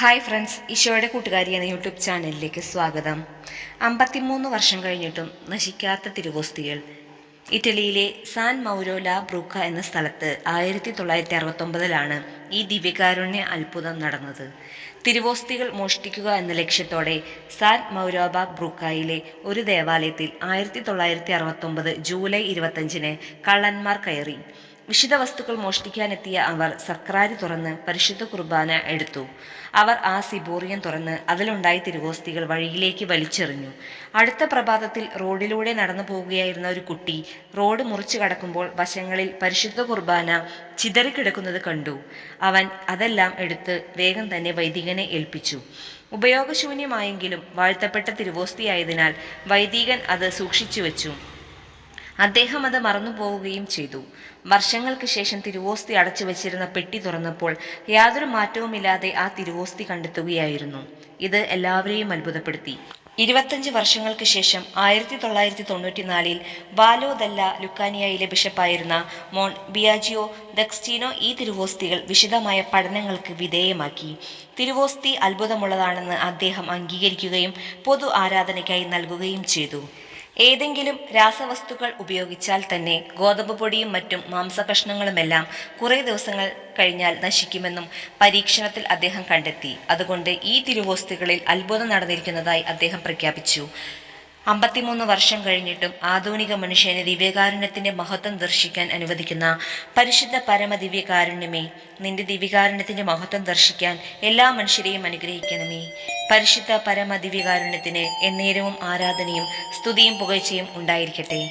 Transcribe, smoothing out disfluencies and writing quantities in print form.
Hi friends, ഈശോയുടെ കൂട്ടുകാരി എന്ന യൂട്യൂബ് ചാനലിലേക്ക് സ്വാഗതം. 53 വർഷം കഴിഞ്ഞിട്ടും നശിക്കാത്ത തിരുവോസ്തികൾ. ഇറ്റലിയിലെ സാൻ മൗരോ ലാ ബ്രൂക്ക എന്ന സ്ഥലത്ത് 1969 ഈ ദിവ്യകാരുണ്യ അത്ഭുതം നടന്നത്. തിരുവോസ്തികൾ മോഷ്ടിക്കുക എന്ന ലക്ഷ്യത്തോടെ സാൻ മൗരോബ ബ്രൂക്കായിലെ ഒരു ദേവാലയത്തിൽ 1969 ജൂലൈ 25 കള്ളന്മാർ കയറി. വിശുദ്ധ വസ്തുക്കൾ മോഷ്ടിക്കാനെത്തിയ അവർ സക്രാരി തുറന്ന് പരിശുദ്ധ കുർബാന എടുത്തു. അവർ ആ സിബോറിയം തുറന്ന് അതിലുണ്ടായ തിരുവോസ്തികൾ വഴിയിലേക്ക് വലിച്ചെറിഞ്ഞു. അടുത്ത പ്രഭാതത്തിൽ റോഡിലൂടെ നടന്നു പോവുകയായിരുന്ന ഒരു കുട്ടി റോഡ് മുറിച്ചു കടക്കുമ്പോൾ വശങ്ങളിൽ പരിശുദ്ധ കുർബാന ചിതറിക്കിടക്കുന്നത് കണ്ടു. അവൻ അതെല്ലാം എടുത്ത് വേഗം തന്നെ വൈദികനെ ഏൽപ്പിച്ചു. ഉപയോഗശൂന്യമായെങ്കിലും വാഴ്ത്തപ്പെട്ട തിരുവോസ്തിയായതിനാൽ വൈദികൻ അത് സൂക്ഷിച്ചു വെച്ചു. അദ്ദേഹം അത് മറന്നുപോവുകയും ചെയ്തു. വർഷങ്ങൾക്ക് ശേഷം തിരുവോസ്തി അടച്ചു വച്ചിരുന്ന പെട്ടി തുറന്നപ്പോൾ യാതൊരു മാറ്റവുമില്ലാതെ ആ തിരുവോസ്തി കണ്ടെത്തുകയായിരുന്നു. ഇത് എല്ലാവരെയും അത്ഭുതപ്പെടുത്തി. 25 വർഷങ്ങൾക്ക് ശേഷം 1994 വാലോദല്ല ലുക്കാനിയയിലെ ബിഷപ്പായിരുന്ന മോൺ ബിയാജിയോ ദക്സ്റ്റീനോ ഈ തിരുവോസ്തികൾ വിശദമായ പഠനങ്ങൾക്ക് വിധേയമാക്കി. തിരുവോസ്തി അത്ഭുതമുള്ളതാണെന്ന് അദ്ദേഹം അംഗീകരിക്കുകയും പൊതു ആരാധനയ്ക്കായി നൽകുകയും ചെയ്തു. ഏതെങ്കിലും രാസവസ്തുക്കൾ ഉപയോഗിച്ചാൽ തന്നെ ഗോതമ്പ് പൊടിയും മറ്റും മാംസകഷ്ണങ്ങളുമെല്ലാം കുറേ ദിവസങ്ങൾ കഴിഞ്ഞാൽ നശിക്കുമെന്നും പരീക്ഷണത്തിൽ അദ്ദേഹം കണ്ടെത്തി. അതുകൊണ്ട് ഈ തിരുവോസ്തികളിൽ അത്ഭുതം നടന്നിരിക്കുന്നതായി അദ്ദേഹം പ്രഖ്യാപിച്ചു. 53 വർഷം കഴിഞ്ഞിട്ടും ആധുനിക മനുഷ്യനെ ദിവ്യകാരുണ്യത്തിന്റെ മഹത്വം ദർശിക്കാൻ അനുവദിക്കുന്ന പരിശുദ്ധ പരമദിവ്യകാരുണ്യമേ, നിന്റെ ദിവ്യകാരുണ്യത്തിന്റെ മഹത്വം ദർശിക്കാൻ എല്ലാ മനുഷ്യരെയും അനുഗ്രഹിക്കണമേ. പരിശുദ്ധ പരമദിവ്യകാരുണ്യത്തിന് എന്നേരവും ആരാധനയും സ്തുതിയും പുകഴ്ചയും ഉണ്ടായിരിക്കട്ടെ.